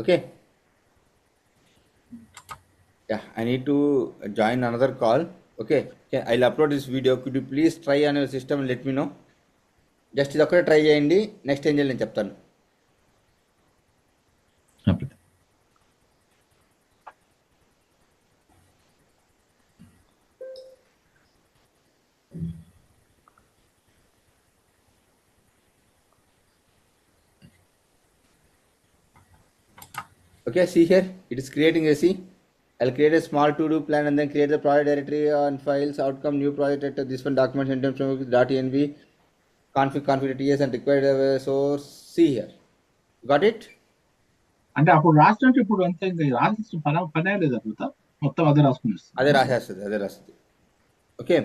Okay. Yeah, I need to join another call. Okay, I'll upload this video. Could you please try on your system and let me know? Just ఇది ఒక్కటే try చేయండి, next ఏం చేయాలి నేను చెప్తాను. Pratap Okay, see here, it is creating a C. I'll create a small to-do plan and then create the project directory on files, outcome, new project, this one document in terms of .env, config.ts and required source. See here. Got it? అంటే అప్పుడు రాసినట్టు ఇప్పుడు అంతా ఇంకా రాసి పనే లేదా ప్రతాప్? మొత్తం అదే రాసుకునేస్తుంది. అదే రాసేస్తుంది. Okay,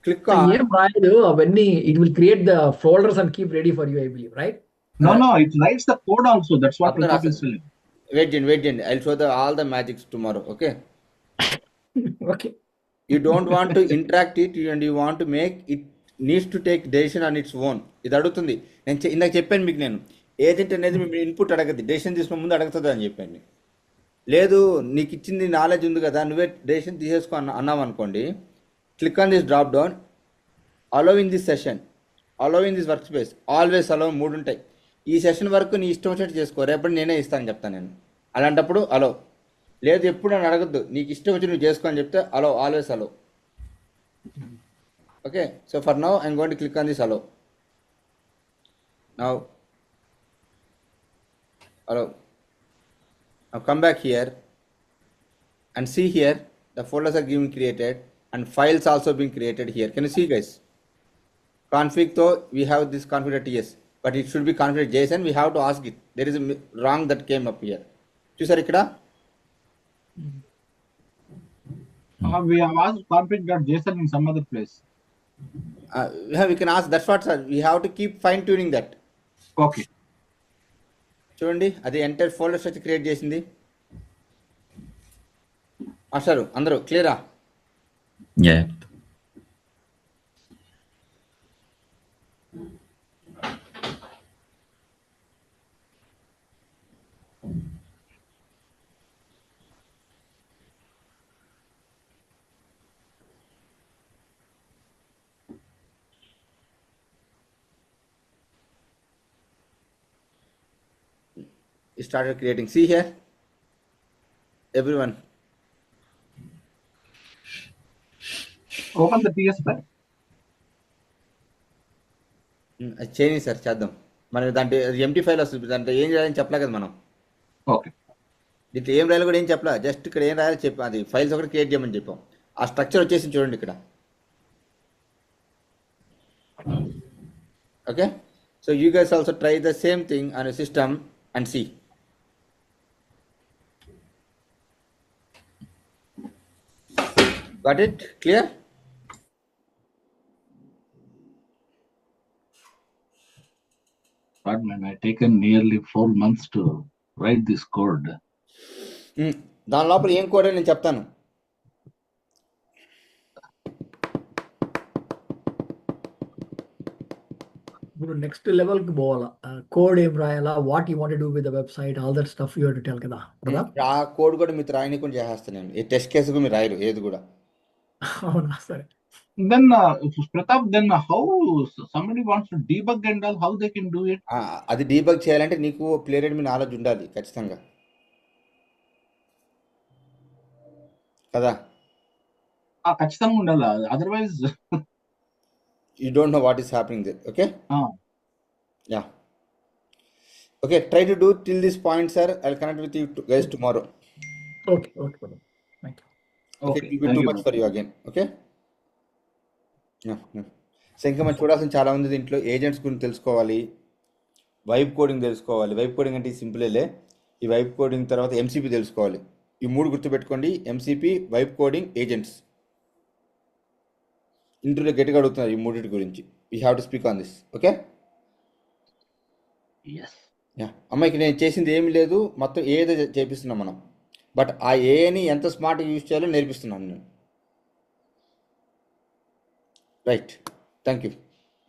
click on. ఏం రాయదు అవన్నీ. It will create the folders and keep ready for you, I believe, right? No, it writes the code also. That's what After Pratap is telling. Wait, I'll show all the magics tomorrow. Okay. Okay. You don't want to interact it and you want to make it needs to take decision on its own. ఇది అడుగుతుంది. నేను ఇందాక చెప్పాను మీకు, నేను agent అనేది మీ input అడగద్ది, decision తీసుకున్న ముందు అడుగుతుంది అని చెప్పాను. లేదు నీకు ఇచ్చింది నాలెడ్జ్ ఉంది కదా, నువ్వే డెసిషన్ తీసేసుకో అన్నాం అనుకోండి. Click on this drop down, allow in this session, allow in this workspace, always allow 3 ఉంటాయి. ఈ సెషన్ వరకు నీ ఇష్టం వచ్చినట్టు చేసుకో, రేపటి నేనే ఇస్తాను చెప్తాను నేను. అలాంటప్పుడు అలో. లేదు ఎప్పుడు అని అడగద్దు, నీకు ఇష్టం వచ్చి నువ్వు చేసుకో అని చెప్తే allow, always allow. Okay, so for now I'm going to click on this allow. Now allow. Now come back here and see here the folders are being created and files also being created here. Can you see guys? Config though we have this config.ts, but it should be config.json. We have to ask it. There is a wrong that came up here. చూసారు ఇక్కడ? We have asked config.json in some other place. We can ask. That's what, sir. We have to keep fine tuning that. Okay. చూడండి, అది entire folders వచ్చి create చేసింది. మాస్టారు అందరూ క్లియరా? Yeah. Started creating. See here, everyone. Open the TS file. అది చేయని sir, చేద్దాం. మనం దాంట్లో ఎంటీ ఫైల్ వస్తుంది, దాంట్లో ఏం చేయాలని చెప్పలే కదా మనం. ఓకే. దీంట్లో ఏం రాయాలి కూడా ఏం చెప్పలే, జస్ట్ ఇక్కడ ఏం రాయాలి చెప్పి అది ఫైల్స్ ఒకటి క్రియేట్ చేయమని చెప్పాం. ఆ స్ట్రక్చర్ వచ్చేసి చూడండి ఇక్కడ. Okay, so you guys also try the same thing on your system and see. Got it? Clear? God, man, I've taken nearly 4 months to write this code. దాని లోపల ఏం కోడ్ నేను చెప్తాను. ఇప్పుడు నెక్స్ట్ లెవెల్ కి పోవాలా, కోడ్ ఏం రాయాలా, what you want to do with the website, all that stuff you have to tell కదా. ఆ కోడ్ కూడా మీరు రాయనీకుండా చేసేస్తాను నేను. ఈ టెస్ట్ కేసు కూడా మీరు రాయరు ఏది కూడా. అవునా? సరే. Then Pratap, then how somebody wants to debug and all, how they can do it? అది డీబగ్ చేయాలంటే నీకు ప్లేరెడ్ మీ నాలెడ్జ్ ఉండాలి ఖచ్చితంగా కదా. ఖచ్చితంగా ఉండాలా, otherwise you don't know what is happening there. Okay, yeah. Okay, try to do till this point sir. I will connect with you guys tomorrow. Okay okay, thank you. Okay, it will be too much for you again. Okay, so ఇంకా మనం చూడాల్సిన చాలా ఉంది దీంట్లో. Agents గురించి తెలుసుకోవాలి, vibe coding తెలుసుకోవాలి. Vibe coding అంటే సింపులే. ఈ వైబ్ కోడింగ్ తర్వాత ఎంసీపీ తెలుసుకోవాలి. ఈ 3 గుర్తుపెట్టుకోండి, ఎంసీపీ, వైబ్ కోడింగ్, ఏజెంట్స్. ఇంటర్వ్యూలో గట్టిగా అడుగుతున్నారు ఈ 3 గురించి. We have to speak on this. Okay, yeah అమ్మాయికి నేను చేసింది ఏమీ లేదు, మొత్తం ఏదో చేపిస్తున్నాం మనం. బట్ ఆ ఏని ఎంత స్మార్ట్గా యూజ్ చేయాలో నేర్పిస్తున్నాను నేను. Right, thank you.